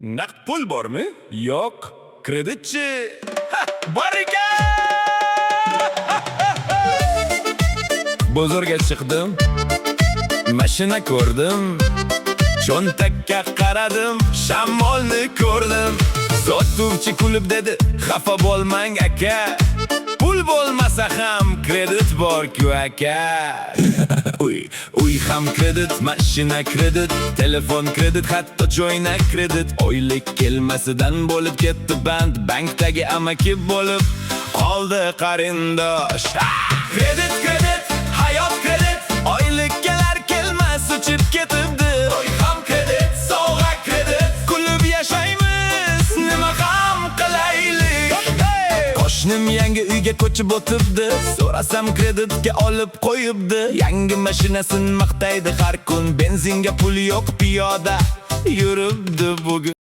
Naqd pul bormi? Yo'q. Kreditchi? Bor ekan! Bozorga chiqdim, mashina ko'rdim, cho'ntakka qaradim, shamolni ko'rdim. Sotuvchi kulib dedi, xafa bo'lmang aka, pul bo'lmasa ham kredit bor-ku aka. Uy ham kredit, mashina kredit, telefon kredit, hatto joynak kredit. Oylik kelmasidan bo'lib ketdi band, bankdagi amaki bo'lib qoldi qarindosh. Kredit, hayot kredit, oylik kelar kelmas uchib ketibdi. To'y ham kredit, sovg'a kredit, kulib yashaymiz, nima ham qilaylik. Qo'shnim yangi uyga ko'chib o'tibdi, so'rasam kreditga olib qo'yibdi. Yangi mashinasini maqtaydi har kun, benzinga pul yo'q, piyoda yuribdi bugun.